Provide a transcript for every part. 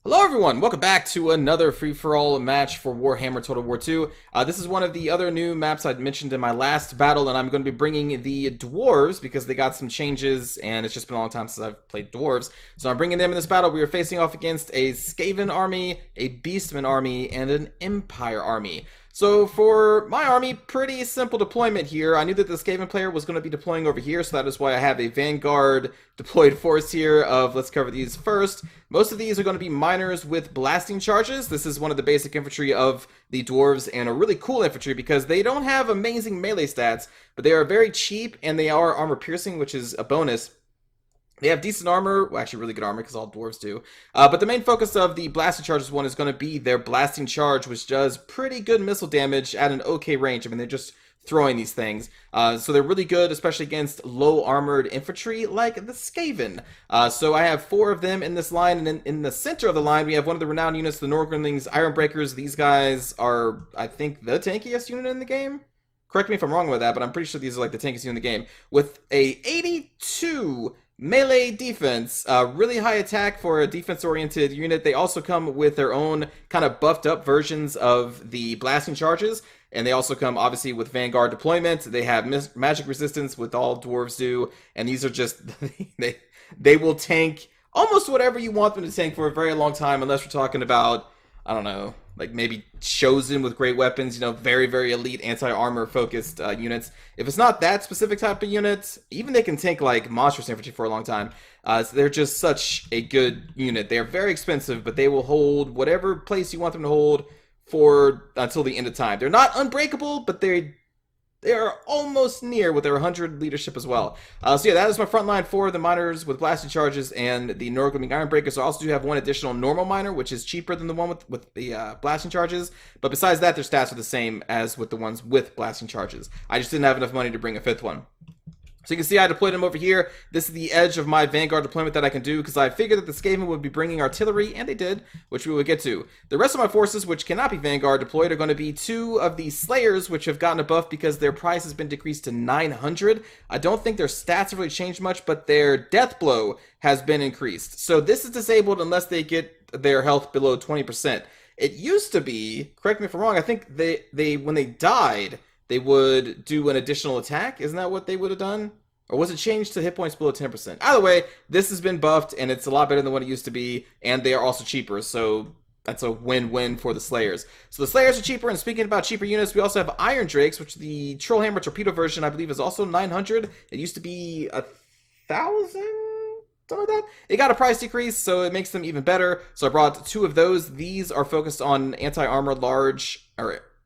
Hello everyone, welcome back to another free-for-all match for Warhammer Total War 2. This is one of the other new maps I'd mentioned in my last battle, and I'm going to be bringing the Dwarves because they got some changes, and it's just been a long time since I've played Dwarves. So I'm bringing them in this battle. We are facing off against a Skaven army, a Beastmen army, and an Empire army. So for my army, pretty simple deployment here. I knew that the Skaven player was going to be deploying over here, so that is why I have a Vanguard deployed force here of, let's cover these first. Most of these are going to be miners with blasting charges. This is one of the basic infantry of the dwarves and a really cool infantry because they don't have amazing melee stats, but they are very cheap and they are armor piercing, which is a bonus. They have decent armor, well, actually really good armor because all dwarves do. But the main focus of the blasting charges one is going to be their blasting charge, which does pretty good missile damage at an okay range. I mean, they're just throwing these things. So they're really good, especially against low armored infantry like the Skaven. So I have 4 of them in this line, and in the center of the line, we have one of the renowned units, the Nordgrunlings Ironbreakers. These guys are, I think, the tankiest unit in the game. Correct me if I'm wrong with that, but I'm pretty sure these are like the tankiest unit in the game. With a 82 melee defense, really high attack for a defense-oriented unit. They also come with their own kind of buffed-up versions of the blasting charges, and they also come, obviously, with Vanguard deployment. They have magic resistance, with all dwarves do, and these are just, they will tank almost whatever you want them to tank for a very long time, unless we're talking about, I don't know, like maybe chosen with great weapons, you know, very, very elite anti-armor focused units. If it's not that specific type of unit, even they can tank like monstrous infantry for a long time. So they're just such a good unit. They're very expensive, but they will hold whatever place you want them to hold for until the end of time. They're not unbreakable, but they are almost near with their 100 leadership as well. So yeah, that is my front line for the miners with blasting charges and the Nordgrunling Ironbreakers. So I also do have one additional normal miner, which is cheaper than the one with the blasting charges. But besides that, their stats are the same as with the ones with blasting charges. I just didn't have enough money to bring a 5th one. So you can see I deployed them over here. This is the edge of my Vanguard deployment that I can do because I figured that the Skaven would be bringing artillery, and they did, which we will get to. The rest of my forces, which cannot be Vanguard deployed, are going to be 2 of the Slayers, which have gotten a buff because their price has been decreased to 900. I don't think their stats have really changed much, but their death blow has been increased. So this is disabled unless they get their health below 20%. It used to be, correct me if I'm wrong, I think they when they died, they would do an additional attack. Isn't that what they would have done? Or was it changed to hit points below 10%? Either way, this has been buffed, and it's a lot better than what it used to be, and they are also cheaper, so that's a win-win for the Slayers. So the Slayers are cheaper, and speaking about cheaper units, we also have Iron Drakes, which the Trollhammer Torpedo version, I believe, is also 900. It used to be 1,000? Something like that. It got a price decrease, so it makes them even better. So I brought 2 of those. These are focused on anti-armor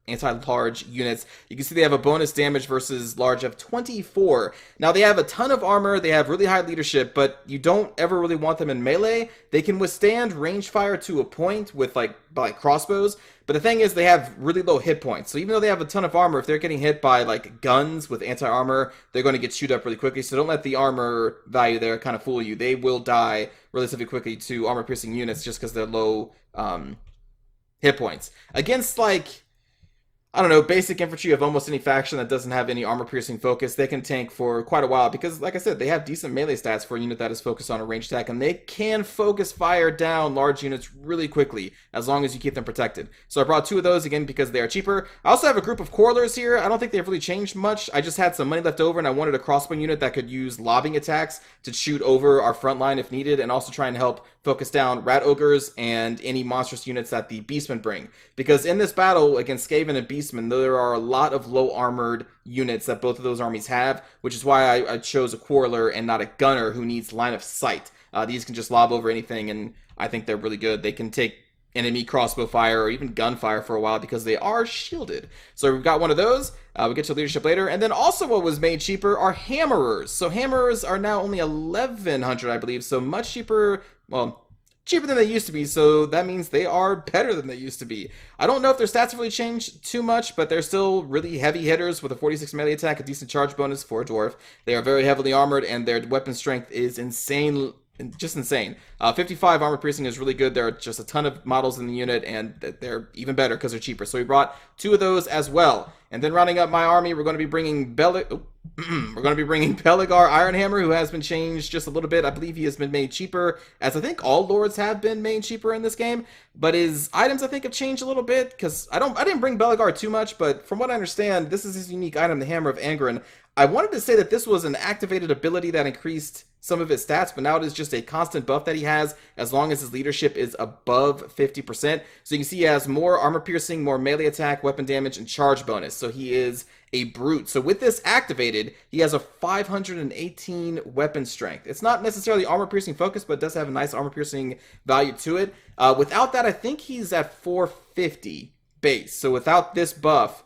anti-large units. You can see they have a bonus damage versus large of 24. Now they have a ton of armor, they have really high leadership, but you don't ever really want them in melee. They can withstand range fire to a point with by crossbows, but the thing is they have really low hit points. So even though they have a ton of armor, if they're getting hit by like guns with anti-armor, they're going to get chewed up really quickly. So don't let the armor value there kind of fool you. They will die relatively quickly to armor piercing units just because they're low hit points. Against I don't know, basic infantry of almost any faction that doesn't have any armor-piercing focus, they can tank for quite a while because, like I said, they have decent melee stats for a unit that is focused on a ranged attack, and they can focus fire down large units really quickly as long as you keep them protected. So I brought 2 of those, again, because they are cheaper. I also have a group of Quarrelers here. I don't think they've really changed much. I just had some money left over, and I wanted a crossbow unit that could use lobbing attacks to shoot over our front line if needed, and also try and help focus down Rat Ogres and any monstrous units that the Beastmen bring. Because in this battle against Skaven and Beastmen, there are a lot of low armored units that both of those armies have, which is why I chose a Quarreler and not a Gunner who needs line of sight. These can just lob over anything, and I think they're really good. They can take enemy crossbow fire or even gunfire for a while because they are shielded. So we've got one of those. We'll get to leadership later. And then also what was made cheaper are Hammerers. So Hammerers are now only 1,100, I believe, so much cheaper, well, cheaper than they used to be, so that means they are better than they used to be. I don't know if their stats have really changed too much, but they're still really heavy hitters with a 46 melee attack, a decent charge bonus for a dwarf. They are very heavily armored, and their weapon strength is insanely just insane. 55 armor piercing is really good. There are just a ton of models in the unit, and they're even better because they're cheaper. So we brought 2 of those as well. And then rounding up my army, we're going to be bringing Belegar Ironhammer, who has been changed just a little bit. I believe he has been made cheaper, as I think all lords have been made cheaper in this game. But his items, I think, have changed a little bit, because I didn't bring Belegar too much, but from what I understand, this is his unique item, the Hammer of Angren. I wanted to say that this was an activated ability that increased some of his stats, but now it is just a constant buff that he has as long as his leadership is above 50%. So you can see he has more armor piercing, more melee attack, weapon damage, and charge bonus. So he is a brute. So with this activated, he has a 518 weapon strength. It's not necessarily armor piercing focus, but it does have a nice armor piercing value to it. Without that, I think he's at 450 base. So without this buff,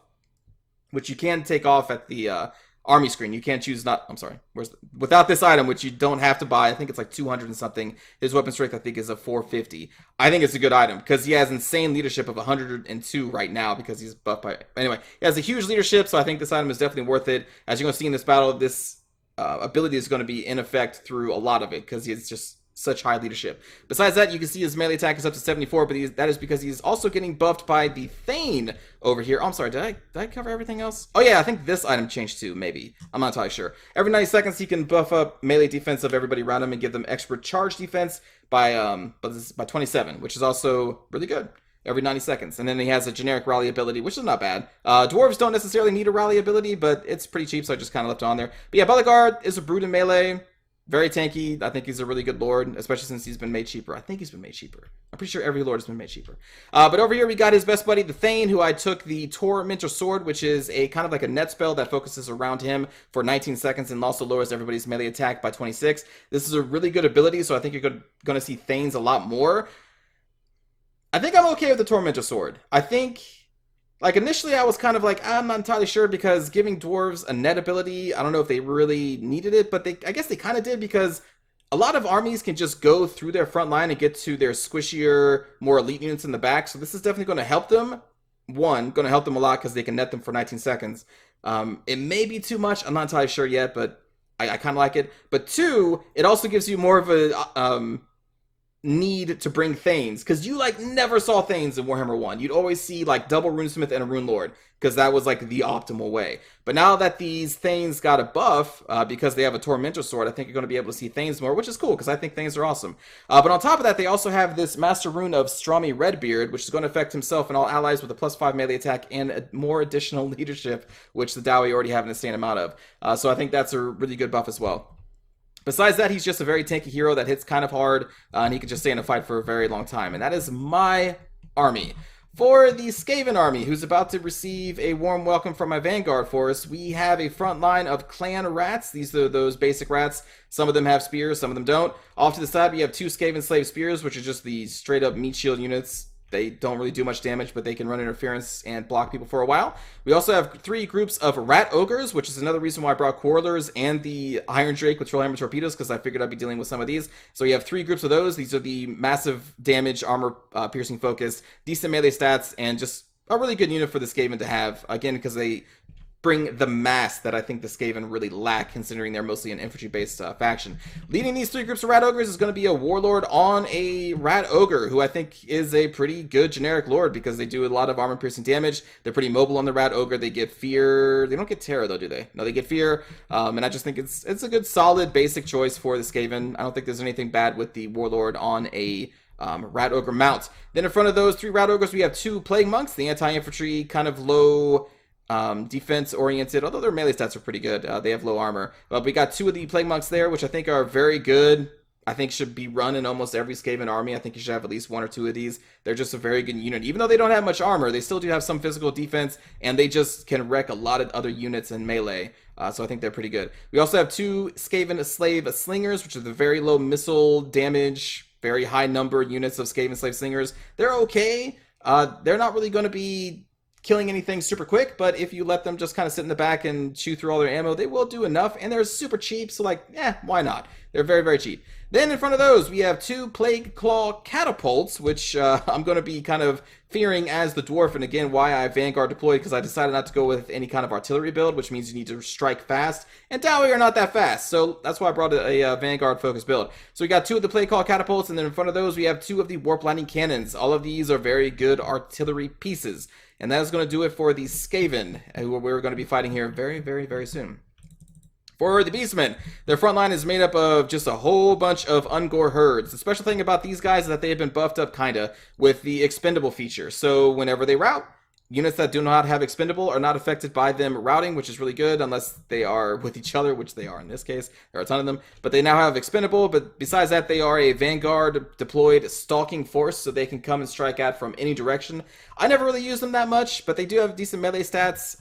which you can take off at the army screen, you can't choose without this item, which you don't have to buy, I think it's like 200 and something, his weapon strength I think is a 450. I think it's a good item because he has insane leadership of 102 right now because he's buffed by, anyway, he has a huge leadership, so I think this item is definitely worth it. As you're going to see in this battle, this ability is going to be in effect through a lot of it because he's just such high leadership. Besides that, you can see his melee attack is up to 74, but that is because he's also getting buffed by the Thane over here. Oh, I'm sorry, did I cover everything else? Oh yeah, I think this item changed too, maybe. I'm not entirely sure. Every 90 seconds, he can buff up melee defense of everybody around him and give them extra charge defense by 27, which is also really good. Every 90 seconds. And then he has a generic rally ability, which is not bad. Dwarves don't necessarily need a rally ability, but it's pretty cheap, so I just kind of left it on there. But yeah, Belegar is a brute in melee. Very tanky. I think he's a really good lord, especially since he's been made cheaper. I think he's been made cheaper. I'm pretty sure every lord has been made cheaper. But over here we got his best buddy, the Thane, who I took the Tormentor Sword, which is a kind of like a net spell that focuses around him for 19 seconds and also lowers everybody's melee attack by 26. This is a really good ability, so I think you're going to see Thanes a lot more. I think I'm okay with the Tormentor Sword. I think, like, initially I was kind of like, I'm not entirely sure because giving dwarves a net ability, I don't know if they really needed it, but I guess they kind of did because a lot of armies can just go through their front line and get to their squishier, more elite units in the back. So this is definitely going to help them. One, going to help them a lot because they can net them for 19 seconds. It may be too much. I'm not entirely sure yet, but I kind of like it. But 2, it also gives you more of a need to bring Thanes, because you like never saw Thanes in Warhammer 1. You'd always see like double Runesmith and a Rune Lord, because that was like the optimal way. But now that these Thanes got a buff, because they have a Tormentor Sword, I think you're going to be able to see Thanes more, which is cool, because I think Thanes are awesome. But on top of that, they also have this Master Rune of Strami Redbeard, which is going to affect himself and all allies with a +5 melee attack and more additional leadership, which the Dowie already have an insane amount of. So I think that's a really good buff as well. Besides that, he's just a very tanky hero that hits kind of hard, and he can just stay in a fight for a very long time. And that is my army. For the Skaven army, who's about to receive a warm welcome from my Vanguard force, we have a front line of clan rats. These are those basic rats. Some of them have spears, some of them don't. Off to the side, we have 2 Skaven slave spears, which are just the straight-up meat shield units. They don't really do much damage, but they can run interference and block people for a while. We also have 3 groups of rat ogres, which is another reason why I brought Quarrelers and the Iron Drake with Trollhammer torpedoes, because I figured I'd be dealing with some of these. So we have 3 groups of those. These are the massive damage, armor piercing focus, decent melee stats, and just a really good unit for the Skaven to have. Again, because they bring the mass that I think the Skaven really lack, considering they're mostly an infantry-based faction. Leading these 3 groups of Rat Ogres is going to be a Warlord on a Rat Ogre, who I think is a pretty good generic Lord, because they do a lot of armor-piercing damage. They're pretty mobile on the Rat Ogre. They get Fear. They don't get Terror, though, do they? No, they get Fear, and I just think it's a good, solid, basic choice for the Skaven. I don't think there's anything bad with the Warlord on a Rat Ogre mount. Then in front of those 3 Rat Ogres, we have 2 Plague Monks, the anti-infantry, kind of low defense oriented, although their melee stats are pretty good. They have low armor, but we got 2 of the Plague Monks there, which I think are very good. I think should be run in almost every Skaven army. I think you should have at least 1 or 2 of these. They're just a very good unit. Even though they don't have much armor, they still do have some physical defense, and they just can wreck a lot of other units in melee. So I think they're pretty good. We also have 2 Skaven Slave Slingers, which are the very low missile damage, very high number units of Skaven Slave Slingers. They're okay. They're not really going to be killing anything super quick, but if you let them just kind of sit in the back and chew through all their ammo, they will do enough, and they're super cheap, so like, why not? They're very, very cheap. Then in front of those, we have 2 Plague Claw Catapults, which I'm going to be kind of fearing as the Dwarf, and again, why I Vanguard deployed, because I decided not to go with any kind of artillery build, which means you need to strike fast, and Dowie are not that fast, so that's why I brought a Vanguard-focused build. So we got 2 of the Plague Claw Catapults, and then in front of those, we have 2 of the Warp Lightning Cannons. All of these are very good artillery pieces, and that is going to do it for the Skaven, who we're going to be fighting here very, very, very soon. For the Beastmen, their front line is made up of just a whole bunch of Ungor herds. The special thing about these guys is that they have been buffed up, kinda, with the expendable feature. So whenever they rout, units that do not have expendable are not affected by them routing, which is really good, unless they are with each other, which they are in this case. There are a ton of them. But they now have expendable, but besides that, they are a Vanguard deployed stalking force, so they can come and strike at from any direction. I never really use them that much, but they do have decent melee stats.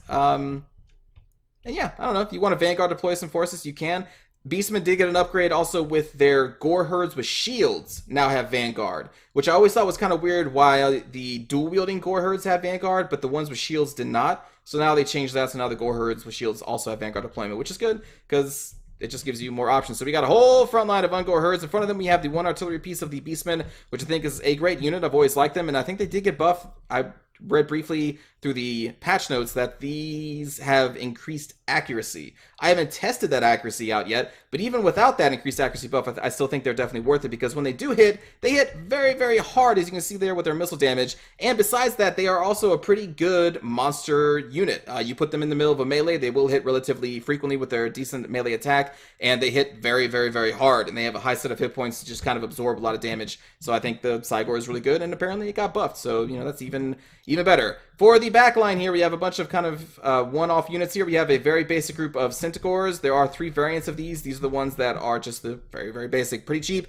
And yeah, I don't know, if you want to Vanguard deploy some forces, you can. Beastmen did get an upgrade also with their Gore herds with shields now have Vanguard, which I always thought was kind of weird why the dual-wielding Gore herds have Vanguard, but the ones with shields did not. So now they changed that, so now the Gore herds with shields also have Vanguard deployment, which is good, because it just gives you more options. So we got a whole front line of Ungor herds. In front of them, we have the 1 artillery piece of the Beastmen, which I think is a great unit. I've always liked them, and I think they did get buffed. I read briefly through the patch notes that these have increased accuracy. I haven't tested that accuracy out yet, but even without that increased accuracy buff, I still think they're definitely worth it, because when they do hit, they hit very, very hard, as you can see there with their missile damage. And besides that, they are also a pretty good monster unit. You put them in the middle of a melee, they will hit relatively frequently with their decent melee attack, and they hit very, very, very hard, and they have a high set of hit points to just kind of absorb a lot of damage. So I think the Cygor is really good, and apparently it got buffed, so, you know, that's even better. For the back line here, we have a bunch of kind of one-off units here. We have a very basic group of Centaurs. There are 3 variants of these. These are the ones that are just the very, very basic, pretty cheap.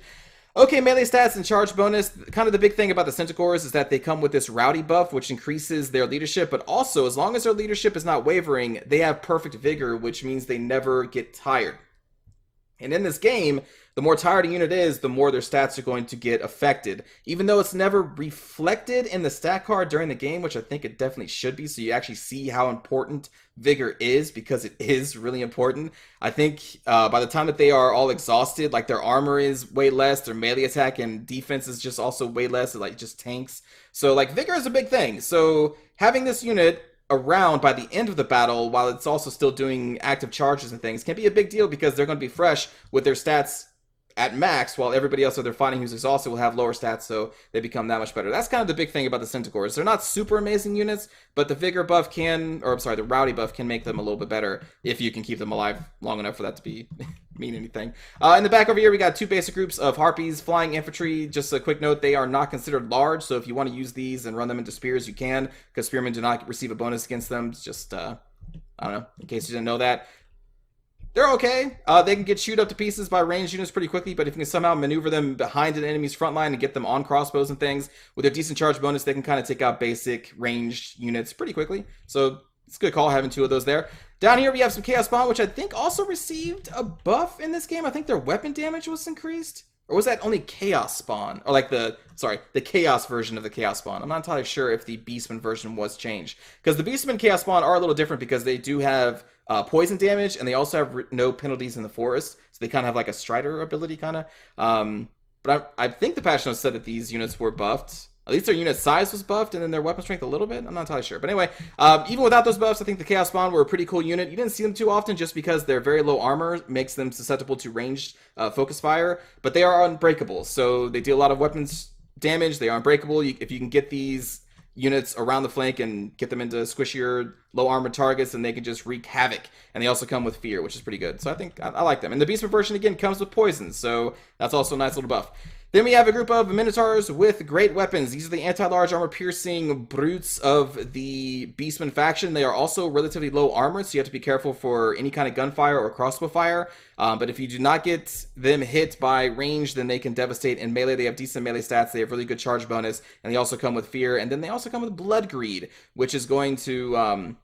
Okay, melee stats and charge bonus. Kind of the big thing about the Centaurs is that they come with this rowdy buff, which increases their leadership, but also, as long as their leadership is not wavering, they have perfect vigor, which means they never get tired. And in this game, the more tired a unit is, the more their stats are going to get affected. Even though it's never reflected in the stat card during the game, which I think it definitely should be, so you actually see how important vigor is, because it is really important. I think by the time that they are all exhausted, like their armor is way less, their melee attack and defense is just also way less, like just tanks. So like vigor is a big thing. So having this unit around by the end of the battle, while it's also still doing active charges and things, can be a big deal, because they're going to be fresh with their stats at max, while everybody else that they're fighting who's exhausted will have lower stats, so they become that much better. That's kind of the big thing about the Centaurs. They're not super amazing units, but the vigor buff can, or I'm sorry, the rowdy buff can make them a little bit better if you can keep them alive long enough for that to be mean anything. In the back over here, we got 2 basic groups of Harpies, Flying Infantry. Just a quick note, they are not considered large, so if you want to use these and run them into spears, you can, because spearmen do not receive a bonus against them. It's just, I don't know, in case you didn't know that. They're okay. They can get chewed up to pieces by ranged units pretty quickly, but if you can somehow maneuver them behind an enemy's front line and get them on crossbows and things, with their decent charge bonus, they can kind of take out basic ranged units pretty quickly. So it's a good call having 2 of those there. Down here we have some Chaos Spawn, which I think also received a buff in this game. I think their weapon damage was increased. Or was that only Chaos Spawn? Or like the Chaos version of the Chaos Spawn. I'm not entirely sure if the Beastman version was changed. Because the Beastman Chaos Spawn are a little different, because they do have poison damage, and they also have no penalties in the forest. So they kind of have like a Strider ability, kind of. But I think the patch notes said that these units were buffed. At least their unit size was buffed, and then their weapon strength a little bit. I'm not entirely sure. But anyway, even without those buffs, I think the Chaos Spawn were a pretty cool unit. You didn't see them too often, just because their very low armor makes them susceptible to ranged focus fire. But they are unbreakable, so they deal a lot of weapons damage. They are unbreakable. If you can get these units around the flank and get them into squishier, low armored targets, and they can just wreak havoc. And they also come with fear, which is pretty good. So I think I like them. And the Beastman version, again, comes with poison, so that's also a nice little buff. Then we have a group of Minotaurs with great weapons. These are the anti-large armor-piercing brutes of the Beastman faction. They are also relatively low armor, so you have to be careful for any kind of gunfire or crossbow fire. But if you do not get them hit by range, then they can devastate in melee. They have decent melee stats. They have really good charge bonus, and they also come with fear. And then they also come with blood greed, which is going to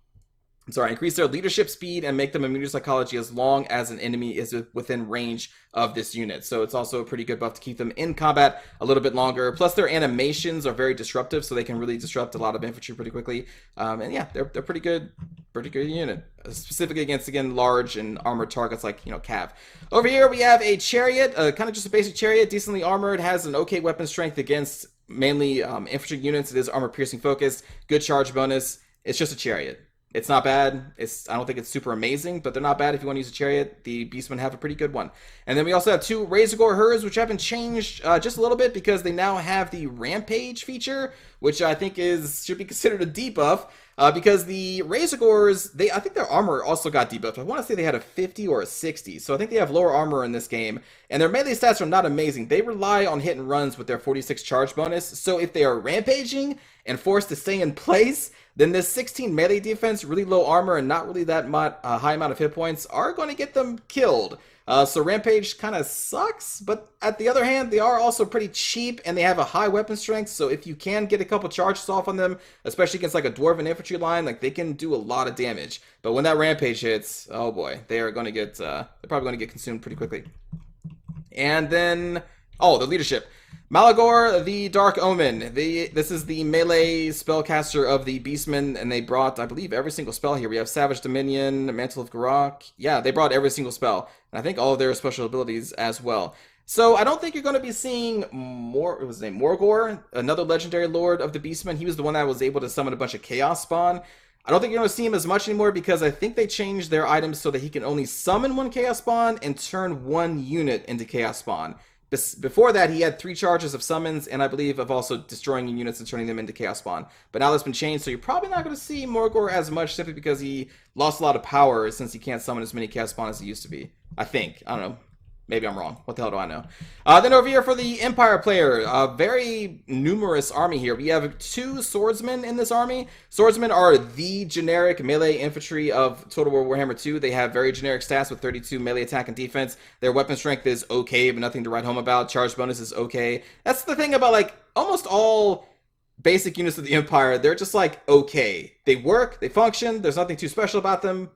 Increase their leadership speed and make them immune to psychology as long as an enemy is within range of this unit. So it's also a pretty good buff to keep them in combat a little bit longer. Plus, their animations are very disruptive, so they can really disrupt a lot of infantry pretty quickly. And yeah, they're pretty good unit, specifically against, again, large and armored targets like, cav. Over here we have a chariot, kind of just a basic chariot, decently armored, has an okay weapon strength against mainly infantry units. It is armor piercing focused, good charge bonus. It's just a chariot. It's not bad. I don't think it's super amazing, but they're not bad if you want to use a chariot. The Beastmen have a pretty good one. And then we also have two Razorgore Herds, which have been changed just a little bit because they now have the Rampage feature, which I think should be considered a debuff. Because the Razorgores, I think their armor also got debuffed. I want to say they had a 50 or a 60, so I think they have lower armor in this game. And their melee stats are not amazing. They rely on hit and runs with their 46 charge bonus, so if they are rampaging and forced to stay in place, then this 16 melee defense, really low armor, and not really that high amount of hit points are going to get them killed. So Rampage kind of sucks, but at the other hand, they are also pretty cheap, and they have a high weapon strength, so if you can get a couple charges off on them, especially against like a Dwarven infantry line, like they can do a lot of damage. But when that Rampage hits, oh boy, they are going to get, they're probably going to get consumed pretty quickly. And then, the leadership. Malagor, the Dark Omen. This is the melee spellcaster of the Beastmen, and they brought, I believe, every single spell here. We have Savage Dominion, Mantle of Garok. Yeah, they brought every single spell, and I think all of their special abilities as well. So I don't think you're going to be seeing what was his name? Morgor, another legendary lord of the Beastmen. He was the one that was able to summon a bunch of Chaos Spawn. I don't think you're going to see him as much anymore because I think they changed their items so that he can only summon one Chaos Spawn and turn one unit into Chaos Spawn. Before that, he had 3 charges of summons, and I believe of also destroying units and turning them into Chaos Spawn. But now that's been changed, so you're probably not going to see Morgor as much, simply because he lost a lot of power since he can't summon as many Chaos Spawn as he used to be. I think. I don't know. Maybe I'm wrong. What the hell do I know? Then over here for the Empire player, a very numerous army here. We have 2 swordsmen in this army. Swordsmen are the generic melee infantry of Total War Warhammer 2. They have very generic stats with 32 melee attack and defense. Their weapon strength is okay, but nothing to write home about. Charge bonus is okay. That's the thing about like almost all basic units of the Empire. They're just like okay. They work, they function, there's nothing too special about them,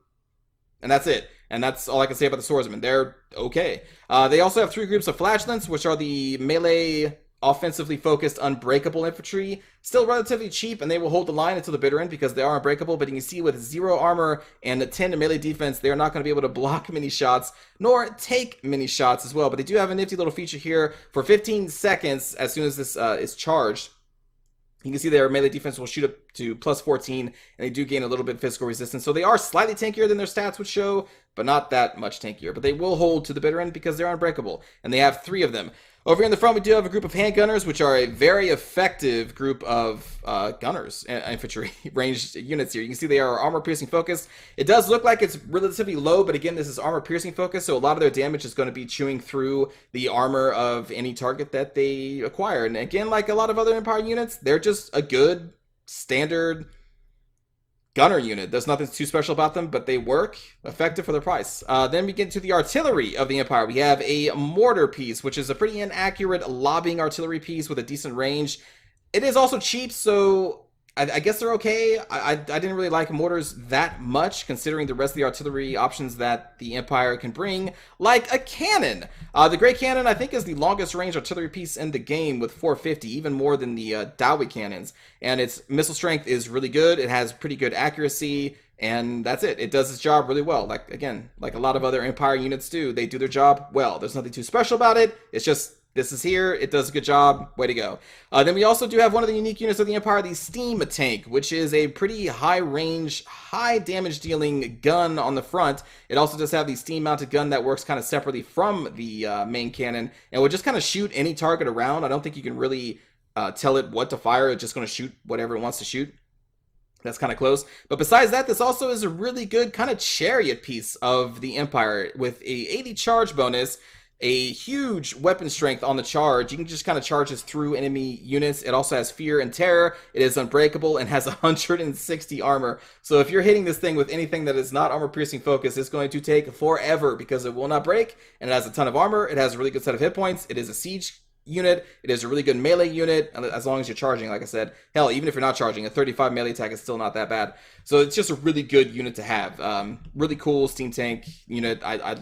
and that's it. And that's all I can say about the swordsmen. They're okay. They also have 3 groups of flagellants, which are the melee, offensively focused, unbreakable infantry. Still relatively cheap, and they will hold the line until the bitter end because they are unbreakable. But you can see with 0 armor and 10 melee defense, they're not going to be able to block many shots, nor take many shots as well. But they do have a nifty little feature here. For 15 seconds, as soon as this is charged, you can see their melee defense will shoot up to plus 14, and they do gain a little bit of physical resistance. So they are slightly tankier than their stats would show, but not that much tankier. But they will hold to the bitter end because they're unbreakable, and they have 3 of them. Over here in the front, we do have a group of handgunners, which are a very effective group of gunners, infantry ranged units here. You can see they are armor-piercing focused. It does look like it's relatively low, but again, this is armor-piercing focused, so a lot of their damage is going to be chewing through the armor of any target that they acquire. And again, like a lot of other Empire units, they're just a good, standard gunner unit. There's nothing too special about them, but they work, effective for their price. Then we get to the artillery of the Empire. We have a mortar piece, which is a pretty inaccurate lobbing artillery piece with a decent range. It is also cheap, so I guess they're okay. I didn't really like mortars that much, considering the rest of the artillery options that the Empire can bring, like a cannon. The Great Cannon, I think, is the longest range artillery piece in the game with 450, even more than the Dowie cannons. And its missile strength is really good. It has pretty good accuracy, and that's it. It does its job really well. Like, again, like a lot of other Empire units do. They do their job well. There's nothing too special about it. It's just, this is here, it does a good job, way to go. Then we also do have one of the unique units of the Empire, the Steam Tank, which is a pretty high range, high damage dealing gun on the front. It also does have the steam mounted gun that works kind of separately from the main cannon, and will just kind of shoot any target around. I don't think you can really tell it what to fire. It's just going to shoot whatever it wants to shoot. That's kind of close. But besides that, this also is a really good kind of chariot piece of the Empire with a 80 charge bonus, a huge weapon strength on the charge. You can just kind of charge this through enemy units. It also has fear and terror. It is unbreakable and has 160 armor. So if you're hitting this thing with anything that is not armor piercing focus, it's going to take forever because it will not break, and it has a ton of armor. It has a really good set of hit points. It is a siege unit. It is a really good melee unit, as long as you're charging, like I said. Hell, even if you're not charging, a 35 melee attack is still not that bad. So it's just a really good unit to have. Really cool steam tank unit. I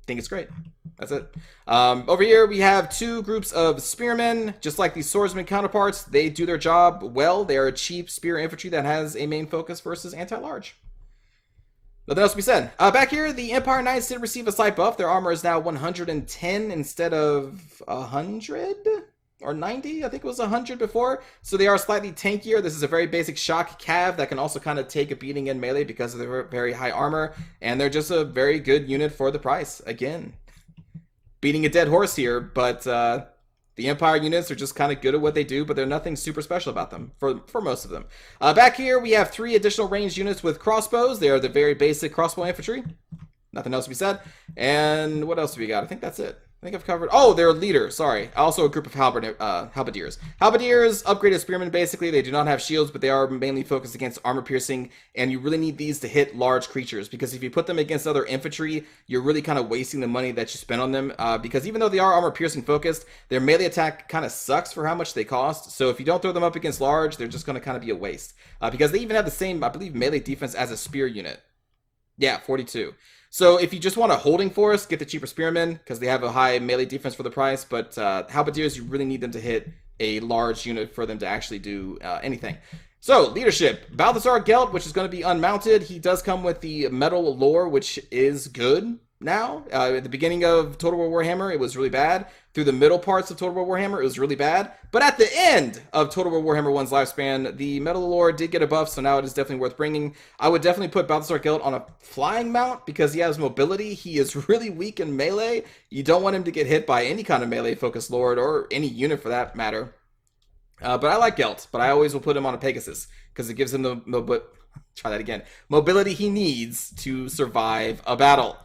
think it's great. That's it. Over here, we have two groups of spearmen. Just like these swordsman counterparts, they do their job well. They are a cheap spear infantry that has a main focus versus anti-large. Nothing else to be said. Back here, the Empire Knights did receive a slight buff. Their armor is now 110 instead of 100 or 90. I think it was 100 before. So they are slightly tankier. This is a very basic shock cav that can also kind of take a beating in melee because of their very high armor. And they're just a very good unit for the price. Again, beating a dead horse here, but the Empire units are just kind of good at what they do, but they're nothing super special about them for most of them. Back here, we have 3 additional ranged units with crossbows. They are the very basic crossbow infantry. Nothing else to be said. And what else do we got? I think that's it. I think I've covered... Oh, they're a leader. Sorry. Also a group of halberdiers. Halberdiers, upgraded spearmen, basically. They do not have shields, but they are mainly focused against armor piercing. And you really need these to hit large creatures. Because if you put them against other infantry, you're really kind of wasting the money that you spend on them. Because even though they are armor piercing focused, their melee attack kind of sucks for how much they cost. So if you don't throw them up against large, they're just going to kind of be a waste. Because they even have the same, I believe, melee defense as a spear unit. Yeah, 42. So if you just want a holding force, get the cheaper spearmen because they have a high melee defense for the price. But halberdiers, you really need them to hit a large unit for them to actually do anything. So leadership, Balthazar Gelt, which is going to be unmounted. He does come with the metal lore, which is good now. At the beginning of Total War Warhammer, it was really bad. Through the middle parts of Total War Warhammer, it was really bad. But at the end of Total War Warhammer 1's lifespan, the metal lore did get a buff, so now it is definitely worth bringing. I would definitely put Balthazar Gelt on a flying mount because he has mobility. He is really weak in melee. You don't want him to get hit by any kind of melee-focused lord or any unit for that matter. But I like Gelt, but I always will put him on a Pegasus because it gives him the mobility he needs to survive a battle.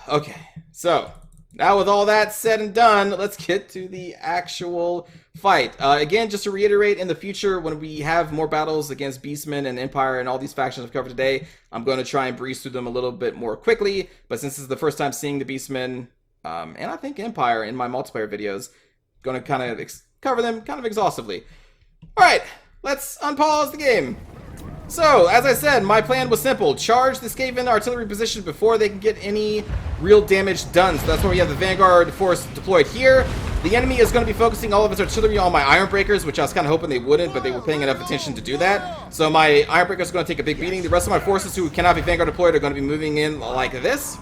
Okay, so now with all that said and done, let's get to the actual fight. Again, just to reiterate, in the future, when we have more battles against Beastmen and Empire and all these factions I've covered today, I'm going to try and breeze through them a little bit more quickly. But since this is the first time seeing the Beastmen, and I think Empire in my multiplayer videos, going to kind of cover them kind of exhaustively. Alright, let's unpause the game. So, as I said, my plan was simple. Charge the Skaven artillery position before they can get any real damage done. So that's why we have the Vanguard force deployed here. The enemy is going to be focusing all of its artillery on my Iron Breakers, which I was kind of hoping they wouldn't, but they were paying enough attention to do that. So my Iron Breakers are going to take a big beating. The rest of my forces who cannot be Vanguard deployed are going to be moving in like this.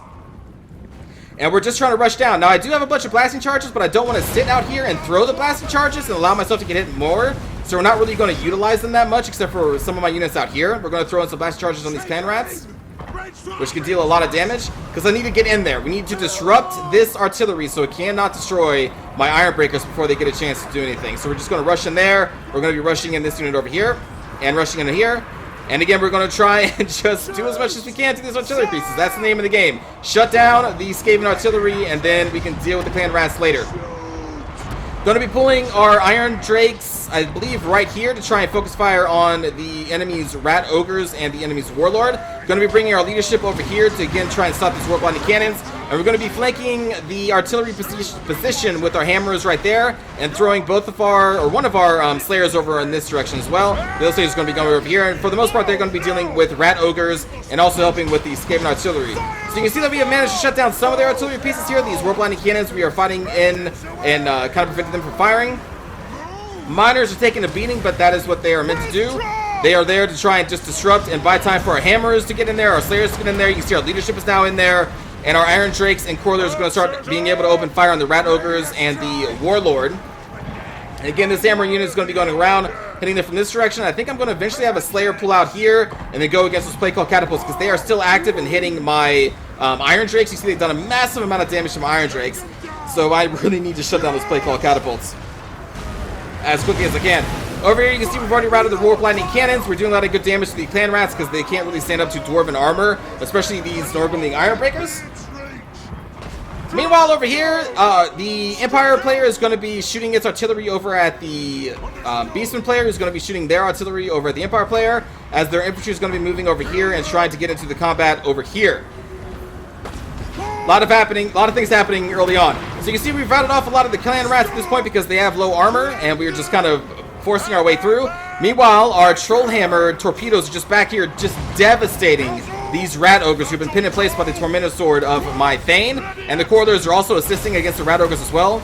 And we're just trying to rush down. Now, I do have a bunch of blasting charges, but I don't want to sit out here and throw the blasting charges and allow myself to get hit more. So we're not really going to utilize them that much, except for some of my units out here. We're going to throw in some blasting charges on these clan rats, which can deal a lot of damage, because I need to get in there. We need to disrupt this artillery so it cannot destroy my Iron Breakers before they get a chance to do anything. So we're just going to rush in there. We're going to be rushing in this unit over here, and rushing in here. And again, we're going to try and just do as much as we can to these artillery pieces. That's the name of the game. Shut down the Skaven artillery, and then we can deal with the clan rats later. Going to be pulling our Iron Drakes, I believe, right here to try and focus fire on the enemy's Rat Ogres and the enemy's Warlord. Going to be bringing our leadership over here to, again, try and stop these Warp Lightning Cannons. And we're going to be flanking the artillery position with our hammers right there and throwing both of our, or one of our Slayers over in this direction as well. The other Slayers are going to be going over here. And for the most part, they're going to be dealing with Rat Ogres and also helping with the Skaven artillery. So you can see that we have managed to shut down some of their artillery pieces here. These Warp Lightning Cannons we are fighting in and kind of preventing them from firing. Miners are taking a beating, but that is what they are meant to do. They are there to try and just disrupt and buy time for our hammers to get in there, our Slayers to get in there. You can see our leadership is now in there. And our Iron Drakes and Corlers are going to start being able to open fire on the Rat Ogres and the Warlord. And again, this hammer unit is going to be going around, hitting them from this direction. I think I'm going to eventually have a Slayer pull out here and then go against those play called catapults because they are still active and hitting my Iron Drakes. You see they've done a massive amount of damage to my Iron Drakes. So I really need to shut down those play called catapults as quickly as I can. Over here, you can see we've already routed the Warp Lightning Cannons. We're doing a lot of good damage to the Clan Rats because they can't really stand up to Dwarven armor, especially these Norgunding Iron Breakers. Meanwhile, over here, the Empire player is going to be shooting its artillery over at the Beastmen player, who's going to be shooting their artillery over at the Empire player, as their infantry is going to be moving over here and trying to get into the combat over here. A lot of things happening early on. So you can see we've routed off a lot of the clan rats at this point because they have low armor, and we are just kind of forcing our way through. Meanwhile, our Trollhammer torpedoes are just back here, just devastating these rat ogres who've been pinned in place by the Tormentor Sword of my Thane. And the Corridors are also assisting against the rat ogres as well.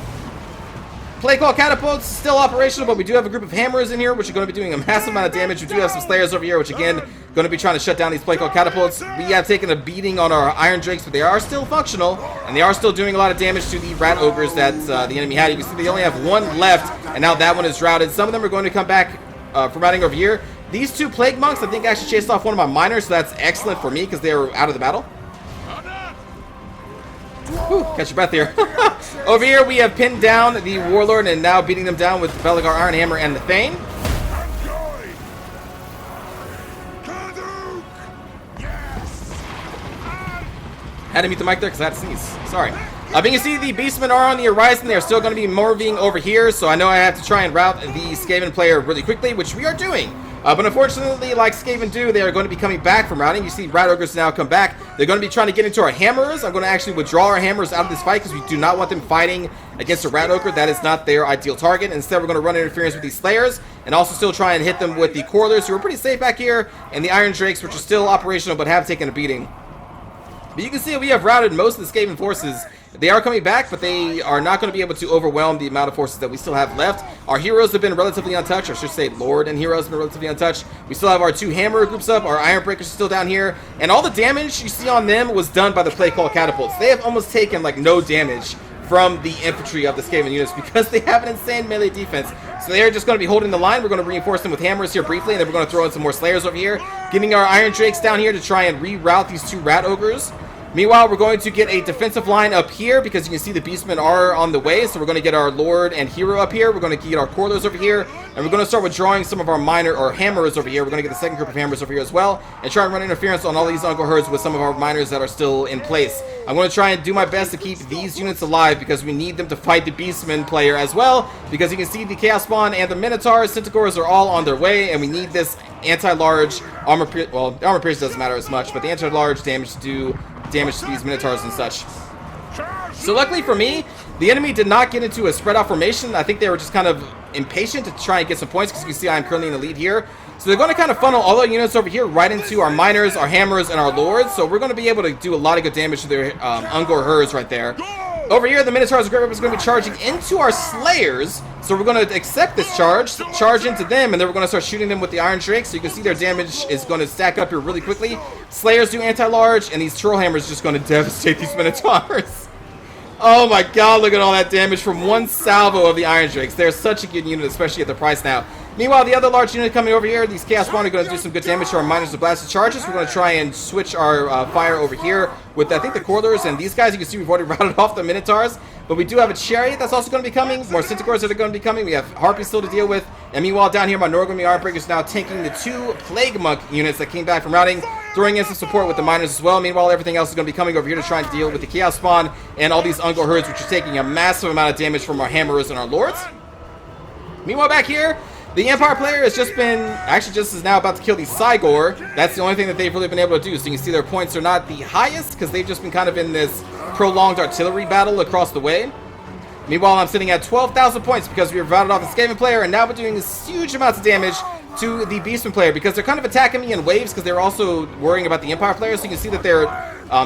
Plague Call Catapults still operational, but we do have a group of hammers in here, which are going to be doing a massive amount of damage. We do have some Slayers over here, which again, going to be trying to shut down these Plague Call Catapults. We have taken a beating on our Iron Drakes, but they are still functional, and they are still doing a lot of damage to the rat ogres that the enemy had. You can see they only have one left, and now that one is routed. Some of them are going to come back from routing over here. These two Plague Monks, I think, actually chased off one of my miners, so that's excellent for me because they are out of the battle. Whew, catch your breath here. Over here, we have pinned down the Warlord and now beating them down with the Belegar Iron Hammer and the Thane. Had to mute the mic there because I had to sneeze. Sorry. But you can see the Beastmen are on the horizon. They're still going to be moving over here, so I know I have to try and route the Skaven player really quickly, which we are doing. But unfortunately, like Skaven do, they are going to be coming back from routing. You see Rat Ogres now come back. They're going to be trying to get into our Hammers. I'm going to actually withdraw our Hammers out of this fight because we do not want them fighting against a Rat Ogre. That is not their ideal target. Instead, we're going to run interference with these Slayers and also still try and hit them with the Corridors, who are pretty safe back here, and the Iron Drakes, which are still operational but have taken a beating. But you can see we have routed most of the Skaven forces. They are coming back, but they are not going to be able to overwhelm the amount of forces that we still have left. Our heroes have been relatively untouched. I should say Lord and heroes have been relatively untouched. We still have our two Hammer groups up. Our Iron Breakers are still down here. And all the damage you see on them was done by the Plague Call Catapults. They have almost taken like no damage from the infantry of the Skaven units because they have an insane melee defense. So they are just going to be holding the line. We're going to reinforce them with hammers here briefly, and then we're going to throw in some more Slayers over here, getting our Iron Drakes down here to try and reroute these two Rat Ogres. Meanwhile, we're going to get a defensive line up here because you can see the Beastmen are on the way. So we're going to get our Lord and Hero up here. We're going to get our Corridors over here. And we're going to start withdrawing some of our Miner or Hammers over here. We're going to get the second group of Hammers over here as well. And try and run interference on all these Uncle Herds with some of our Miners that are still in place. I'm going to try and do my best to keep these units alive because we need them to fight the Beastmen player as well. Because you can see the Chaos Spawn and the Minotaurs, Centaurs are all on their way. And we need this anti-large armor pierce. Well, the armor pierce doesn't matter as much. But the anti-large damage to do damage to these Minotaurs and such. So luckily for me, the enemy did not get into a spread out formation. I think they were just kind of impatient to try and get some points because you can see I'm currently in the lead here. So they're going to kind of funnel all our units over here right into our Miners, our Hammers, and our Lords. So we're going to be able to do a lot of good damage to their Ungor Herds right there. Over here, the Minotaur's Great Weapon is going to be charging into our Slayers. So we're going to accept this charge into them, and then we're going to start shooting them with the Iron Drake. So you can see their damage is going to stack up here really quickly. Slayers do anti-large, and these Trollhammers just going to devastate these Minotaurs. Oh my god, look at all that damage from one salvo of the Iron Drakes. They're such a good unit, especially at the price now. Meanwhile, the other large unit coming over here, these Chaos Spawn are going to do some good damage to our Miners with blasted charges. We're going to try and switch our fire over here with, I think, the Corridors. And these guys, you can see we've already routed off the Minotaurs. But we do have a Chariot that's also going to be coming. More Centaurs that are going to be coming. We have Harpies still to deal with. And meanwhile, down here, my Norgami Iron Breakers now tanking the two Plague Monk units that came back from routing, throwing in some support with the Miners as well. Meanwhile, everything else is going to be coming over here to try and deal with the Chaos Spawn and all these Ungor Herds, which are taking a massive amount of damage from our Hammerers and our Lords. Meanwhile, back here, the Empire player has just been, actually just is now about to kill the Cygor. That's the only thing that they've really been able to do. So you can see their points are not the highest because they've just been kind of in this prolonged artillery battle across the way. Meanwhile, I'm sitting at 12,000 points because we have routed off the Skaven player, and now we're doing huge amounts of damage to the Beastman player because they're kind of attacking me in waves because they're also worrying about the Empire player. So you can see that their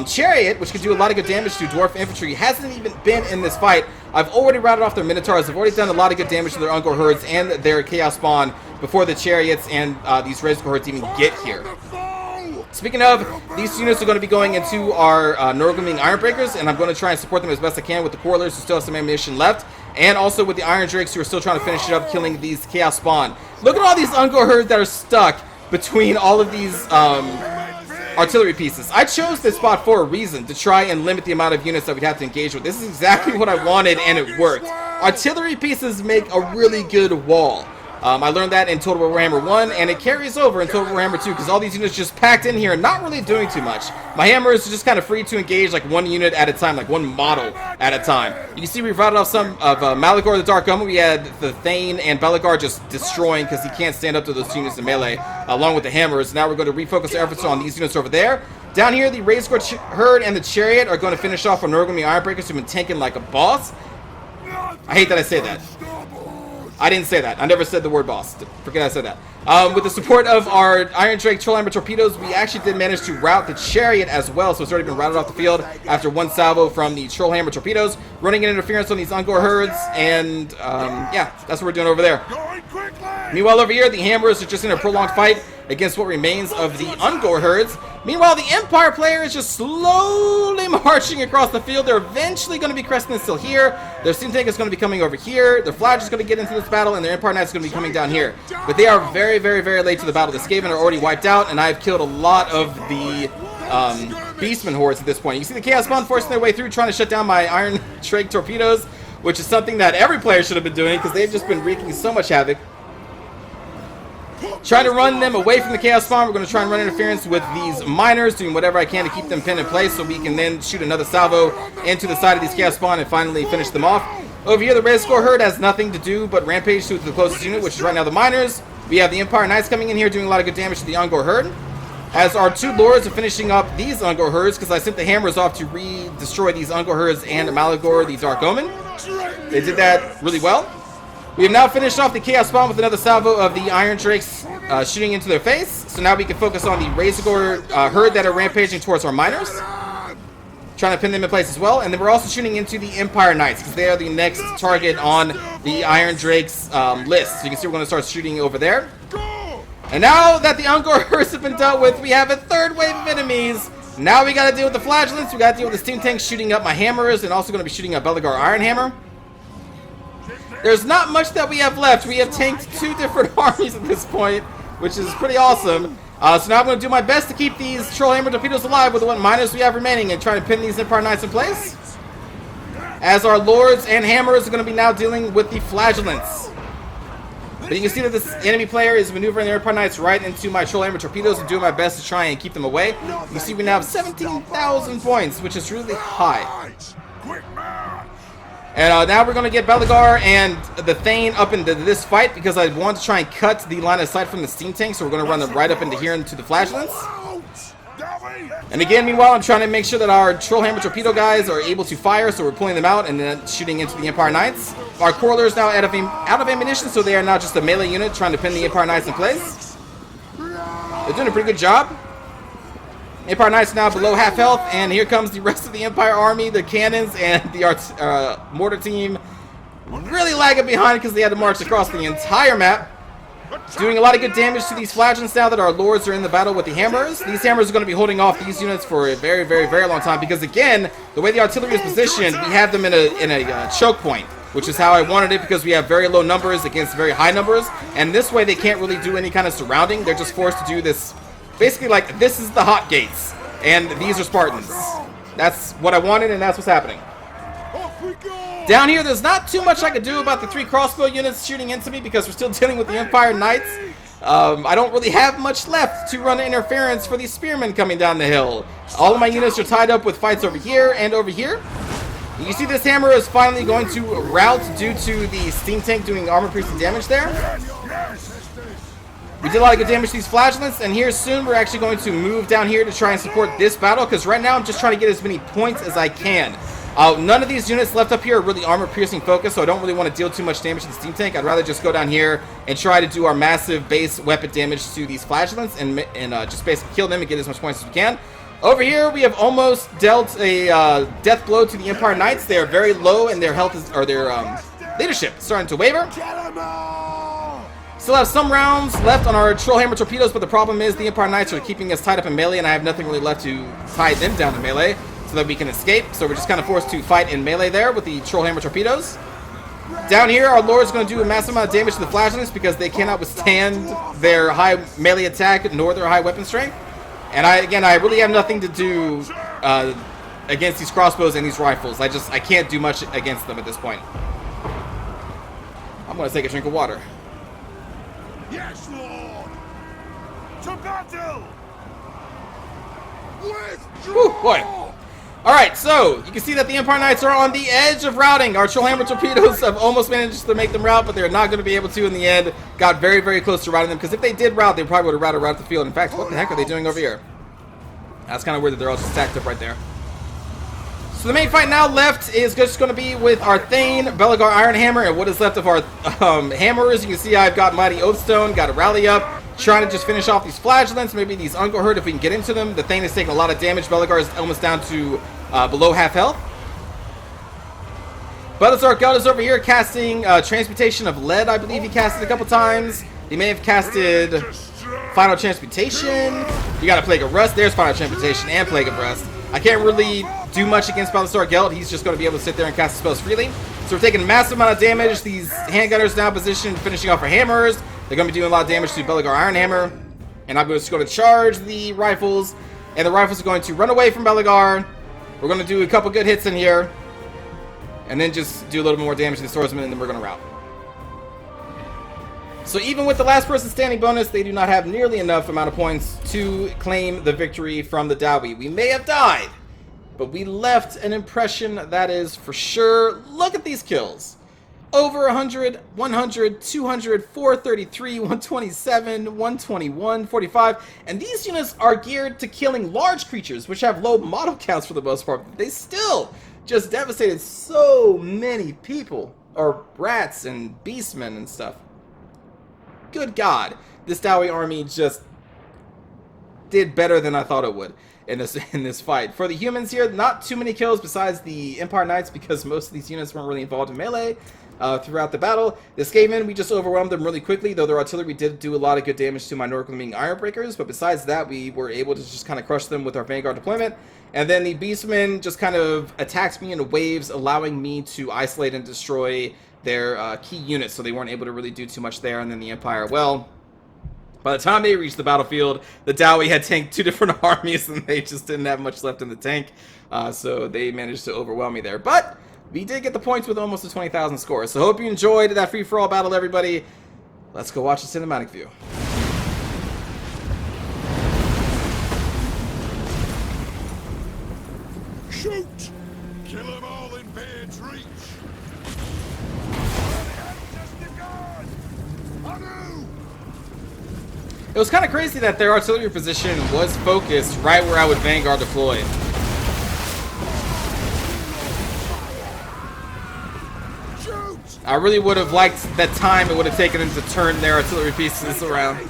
Chariot, which can do a lot of good damage to Dwarf Infantry, hasn't even been in this fight. I've already routed off their Minotaurs. I've already done a lot of good damage to their Ungor Herds and their Chaos Spawn before the Chariots and these Red Herds even get here. Speaking of, these units are going to be going into our Norgami Iron Breakers, and I'm going to try and support them as best I can with the Corridors who still have some ammunition left, and also with the Iron Drakes who are still trying to finish it up, killing these Chaos Spawn. Look at all these Ungor Herds that are stuck between all of these artillery pieces. I chose this spot for a reason, to try and limit the amount of units that we'd have to engage with. This is exactly what I wanted, and it worked. Artillery pieces make a really good wall. I learned that in Total Warhammer 1, and it carries over in Total Warhammer 2, because all these units just packed in here and not really doing too much. My hammer is just kind of free to engage like one unit at a time, like one model at a time. You can see we've routed off some of Malagor the Dark Omen. We had the Thane and Belegar just destroying because he can't stand up to those units in melee, along with the hammers. Now we're going to refocus our efforts on these units over there. Down here, the Razor Herd and the Chariot are going to finish off on Norgami Ironbreakers, who've been tanking like a boss. I hate that I say that. I didn't say that. I never said the word boss. Forget I said that. With the support of our Iron Drake Trollhammer torpedoes, we actually did manage to rout the Chariot as well, so it's already been routed off the field after one salvo from the Trollhammer torpedoes, running in interference on these Ungor herds, and yeah, that's what we're doing over there. Meanwhile, over here, the Hammers are just in a prolonged fight against what remains of the Ungor herds. Meanwhile, the Empire player is just slowly marching across the field. They're eventually going to be cresting the hill here. Their steam tank is going to be coming over here. Their Flash is going to get into this battle, and their Empire Knight is going to be coming down here. But they are very, very, very late to the battle. The Skaven are already wiped out, and I've killed a lot of the Beastmen hordes at this point. You see the Chaos Spawn forcing their way through, trying to shut down my Iron Drake torpedoes, which is something that every player should have been doing because they've just been wreaking so much havoc. Trying to run them away from the Chaos Spawn. We're going to try and run interference with these miners, doing whatever I can to keep them pinned in place so we can then shoot another salvo into the side of these Chaos Spawn and finally finish them off. Over here, the Razor Herd has nothing to do but rampage to the closest unit, which is right now the miners. We have the Empire Knights coming in here doing a lot of good damage to the Ungor Herd, as our two Lords are finishing up these Ungor Herds because I sent the Hammers off to destroy these Ungor Herds and Malagor, the Dark Omen. They did that really well. We have now finished off the Chaos Spawn with another salvo of the Iron Drakes shooting into their face. So now we can focus on the Razor Herd that are rampaging towards our miners, trying to pin them in place as well. And then we're also shooting into the Empire Knights because they are the next target on the Iron Drakes list. So you can see we're going to start shooting over there. And now that the Ungor Herds have been dealt with, we have a third wave of enemies. Now we got to deal with the Flagellants. We got to deal with the steam tanks shooting up my hammers and also going to be shooting up Belegar Iron Hammer. There's not much that we have left. We have tanked 2 different armies at this point, which is pretty awesome. So now I'm going to do my best to keep these Trollhammer torpedoes alive with the 1 miners we have remaining and try to pin these Empire Knights in place, as our Lords and Hammers are going to be now dealing with the Flagellants. But you can see that this enemy player is maneuvering their Empire Knights right into my Trollhammer torpedoes and doing my best to try and keep them away. You can see we now have 17,000 points, which is really high. And now we're going to get Belegar and the Thane up into this fight because I want to try and cut the line of sight from the steam tank, so we're going to run them right up into here into the Flagellants. And again, meanwhile, I'm trying to make sure that our Trollhammer torpedo guys are able to fire, so we're pulling them out and then shooting into the Empire Knights. Our Quarrelers is now out of ammunition, so they are now just a melee unit trying to pin the Empire Knights in place. They're doing a pretty good job. Empire Knights now below half health, and here comes the rest of the Empire army, the cannons, and the mortar team really lagging behind because they had to march across the entire map, doing a lot of good damage to these Flagellants now that our Lords are in the battle with the Hammers. These Hammers are going to be holding off these units for a very, very, very long time because, again, the way the artillery is positioned, we have them in a choke point, which is how I wanted it because we have very low numbers against very high numbers, and this way they can't really do any kind of surrounding. They're just forced to do this. Basically, like, this is the hot gates, and these are Spartans. That's what I wanted, and that's what's happening. Down here, there's not too much I could do about the 3 crossbow units shooting into me because we're still dealing with the Empire Knights. I don't really have much left to run interference for these spearmen coming down the hill. All of my units are tied up with fights over here and over here. You see this hammer is finally going to rout due to the steam tank doing armor-piercing damage there. We did a lot of good damage to these Flagellants, and here soon we're actually going to move down here to try and support this battle, because right now I'm just trying to get as many points as I can. None of these units left up here are really armor-piercing focused, so I don't really want to deal too much damage to the steam tank. I'd rather just go down here and try to do our massive base weapon damage to these Flagellants and just basically kill them and get as much points as we can. Over here, we have almost dealt a death blow to the Empire Knights. They are very low, and their health is, or their leadership is starting to waver. Still have some rounds left on our Trollhammer torpedoes, but the problem is the Empire Knights are keeping us tied up in melee, and I have nothing really left to tie them down to melee so that we can escape. So we're just kind of forced to fight in melee there with the Trollhammer torpedoes. Down here, our Lord is going to do a massive amount of damage to the Flagellants because they cannot withstand their high melee attack nor their high weapon strength. And I really have nothing to do against these crossbows and these rifles. I can't do much against them at this point. I'm going to take a drink of water. Yes, Lord! To battle! Whew, boy. Alright, so you can see that the Empire Knights are on the edge of routing. Our Trollhammer torpedoes have almost managed to make them rout, but they're not going to be able to in the end. Got very, very close to routing them, because if they did rout, they probably would have routed right off the field. In fact, what the heck are they doing over here? That's kind of weird that they're all just stacked up right there. So the main fight now left is just going to be with our Thane, Belegar Iron Hammer, and what is left of our hammers. You can see I've got Mighty Oathstone, got a rally up, trying to just finish off these flagellants, maybe these Uncle Herd if we can get into them. The Thane is taking a lot of damage. Belegar is almost down to below half health. Balthazar Geld is over here casting Transmutation of Lead, I believe he casted a couple times. He may have casted Final Transmutation. You got a Plague of Rust. There's Final Transmutation and Plague of Rust. I can't really do much against Balthazar Geld. He's just going to be able to sit there and cast spells freely. So we're taking a massive amount of damage. These handgunners now positioned, finishing off our hammers. They're going to be doing a lot of damage to Belegar Iron Hammer. And I'm just going to charge the rifles. And the rifles are going to run away from Belegar. We're going to do a couple good hits in here. And then just do a little more damage to the swordsman, and then we're going to rout. So even with the last person standing bonus, they do not have nearly enough amount of points to claim the victory from the Dowie. We may have died, but we left an impression, that is for sure. Look at these kills. Over 100, 100, 200, 433, 127, 121, 45. And these units are geared to killing large creatures, which have low model counts for the most part. They still just devastated so many people, or rats and beastmen and stuff. Good God, this Dowie army just did better than I thought it would in this fight. For the humans here, not too many kills besides the Empire Knights, because most of these units weren't really involved in melee throughout the battle. The Skaven, we just overwhelmed them really quickly, though their artillery did do a lot of good damage to my Nordic Gleaming Ironbreakers, but besides that, we were able to just kind of crush them with our Vanguard deployment. And then the Beastmen just kind of attacked me in waves, allowing me to isolate and destroy their key units, so they weren't able to really do too much there. And then the Empire, well, by the time they reached the battlefield, the Dowie had tanked 2 different armies, and they just didn't have much left in the tank, so they managed to overwhelm me there. But we did get the points with almost a 20,000 score, so hope you enjoyed that free-for-all battle, everybody. Let's go watch the cinematic view. Shoot! Kill them all in Baird's reach! It was kind of crazy that their artillery position was focused right where I would Vanguard deploy. I really would have liked that time it would have taken them to turn their artillery pieces around.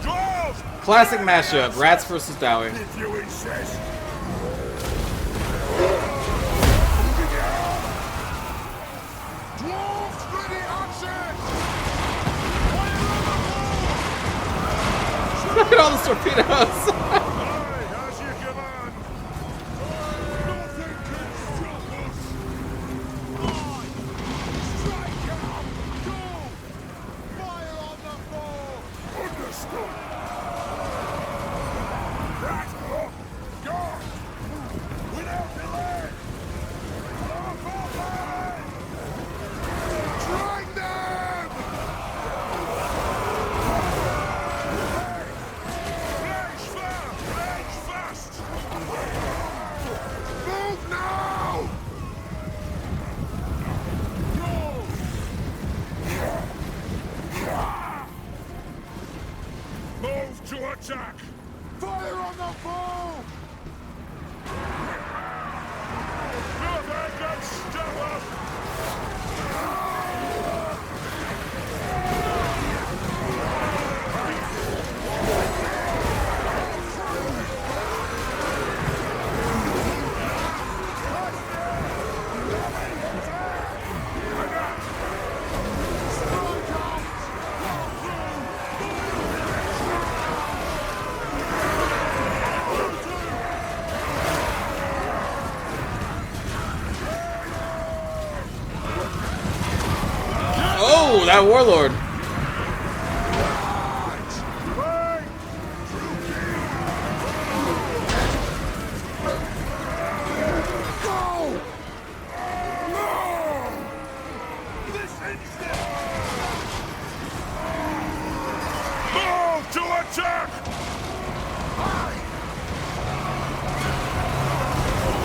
Dwarves! Classic mashup, rats versus Dowie. If you insist. Dwarves, ready access! Look at all the torpedoes. Aye, as you command. Nothing can stop us. Aye. Strike out. Go. Fire on the foe. Understood. Right up. Go. Without delay. Off our line. Strike them. Range fast. Range fast. Move now. Go. Move to attack! Fire on the foe! Nothing can stop us! Oh, that warlord. Go! No! This instant! Move to attack!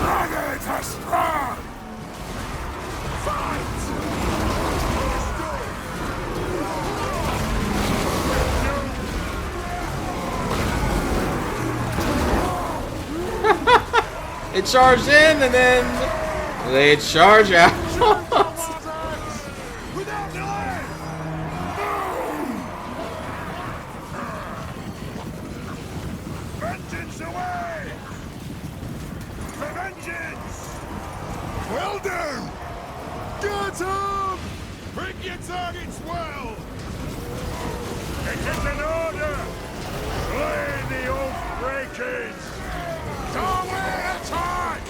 Ready to strike! Fight! They charged in and then they charge out. Without delay! Vengeance away! For vengeance! Will do! Get him! Pick your targets well! It is an order! Slay the oath breakers! Doorway attack!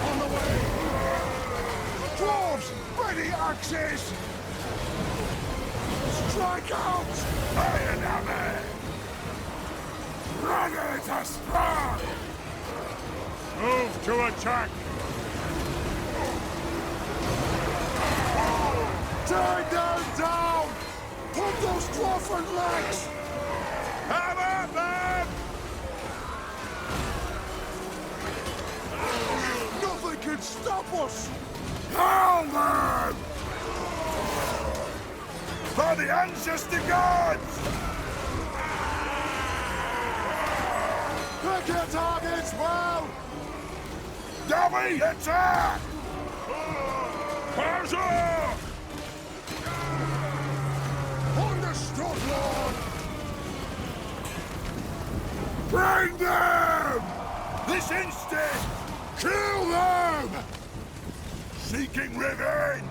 On the way! Dwarves, ready access! Strike out! Fire enemy! Ready to strike! Move to attack! Turn them down! Put those dwarfen legs! Have at them! Nothing can stop us! Hold them! For the ancestor gods! Pick your targets well! Dummy, attack! Parza! Understood, Lord! Bring them! This instant! Kill them! Seeking revenge!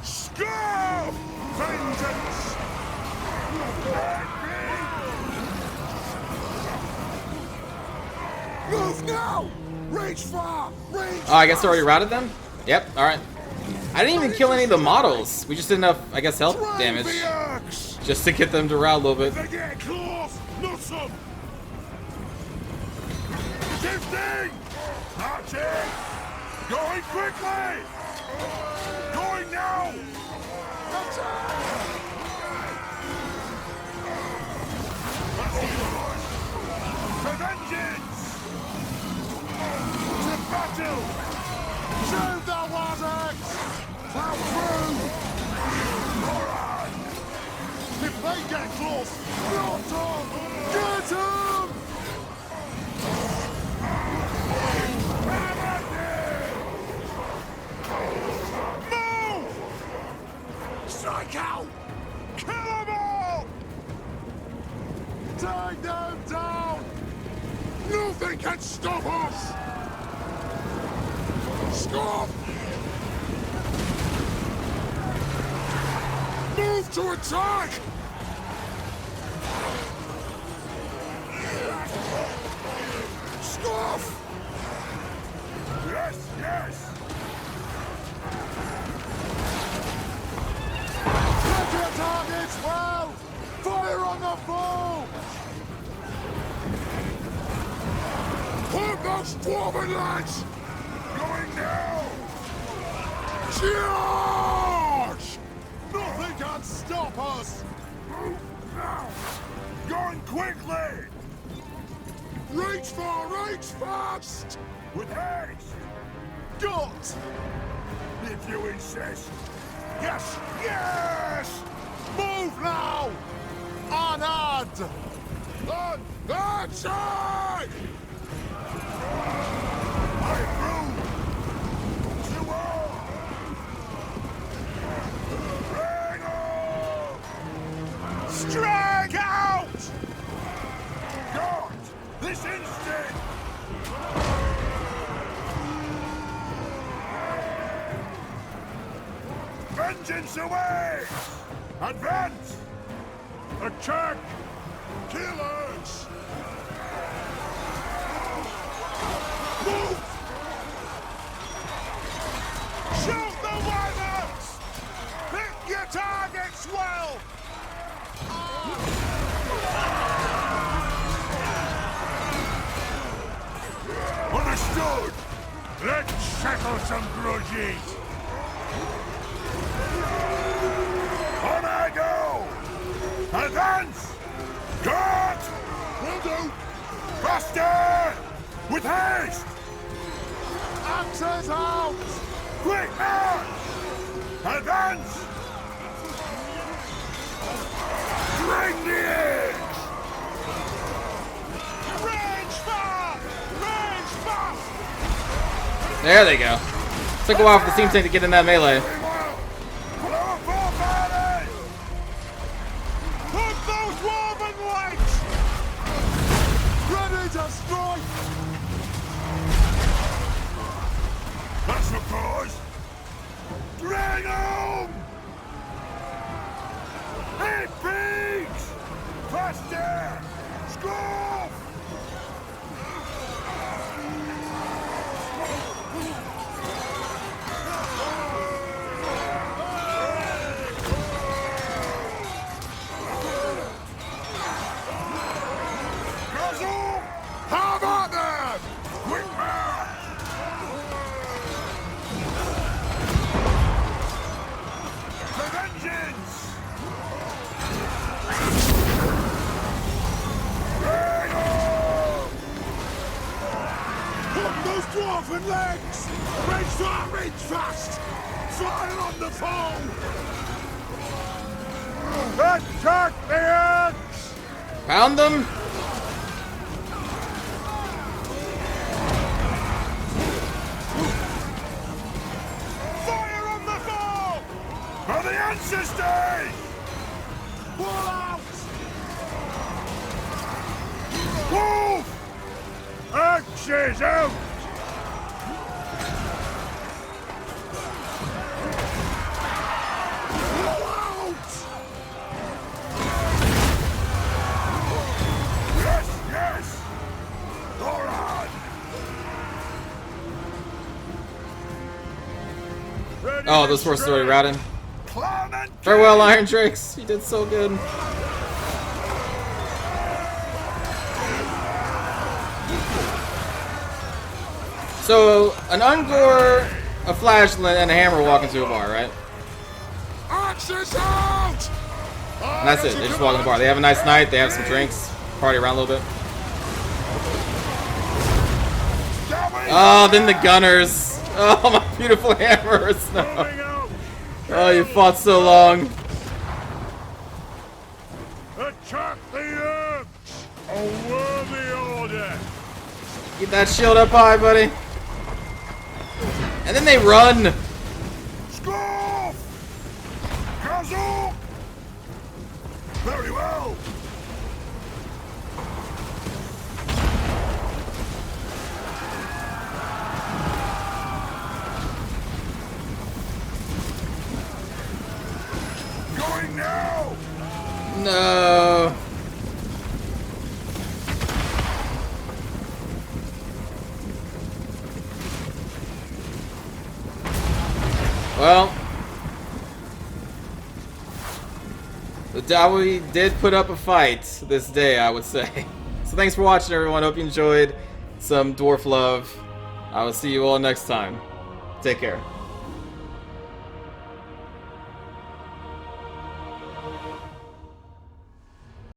Scum! Vengeance! Move now! Reach far! Reach Oh, I guess I already routed them? Yep, alright. I didn't even kill any of the models. We just did enough, I guess, health damage. Just to get them to rout a little bit. They get close! Not some! Shifting! Marching! Going quickly! Going now! Attack! For vengeance! To battle! Shoot the Wazags! Plow through! Alright! If they get close, not on! Get him! Take them down! Nothing can stop us! Stop! Move to attack! Scoff! Yes, yes! Get your targets well! Fire on the foe! Put those dwarven lads! Going now! Charge! Nothing can stop us! Move now! Going quickly! Reach fast! With haste! Got! If you insist! Yes! Yes! Move now! Onward! On that side! I approve! To all! Bring on! Strike out! God! This instant! Vengeance away! Advance! Attack! Killers! Move! Shoot the wagons! Hit your targets well! Understood! Let's settle some grudges! On I go! Advance! Cut! Will do! Faster! With haste! Axes out! Quick march! Advance! Bring the edge! Range fast! Range fast! There they go. Took a while for the steam tank to get in that melee. Put those dwarven legs! Ready to strike! That's the cause! Drag home! Hey, pigs! Faster! Scoff! How about them? Quick march! The vengeance! Bring on! Put those dwarven legs! Reach fast! Fire on the foe! Attack the ants! Pound them. For the ancestors! Pull out! Move! Axes out! Pull out! Yes, yes! All right! Oh, those forces already routed. Farewell, Iron Drakes. You did so good. So, an Ungor, a Flashland, and a Hammer walk into a bar, right? Axes out! And that's it. They just walk in the bar. They have a nice night. They have some drinks. Party around a little bit. Oh, then the Gunners. Oh, my beautiful hammers. No. Oh, you fought so long. Attack the Urks! A worthy order! Keep that shield up high, buddy. And then they run. Scoff! Kazoo! Very well! Well, the Dowie did put up a fight this day, I would say. So thanks for watching, everyone. Hope you enjoyed some dwarf love. I will see you all next time. Take care.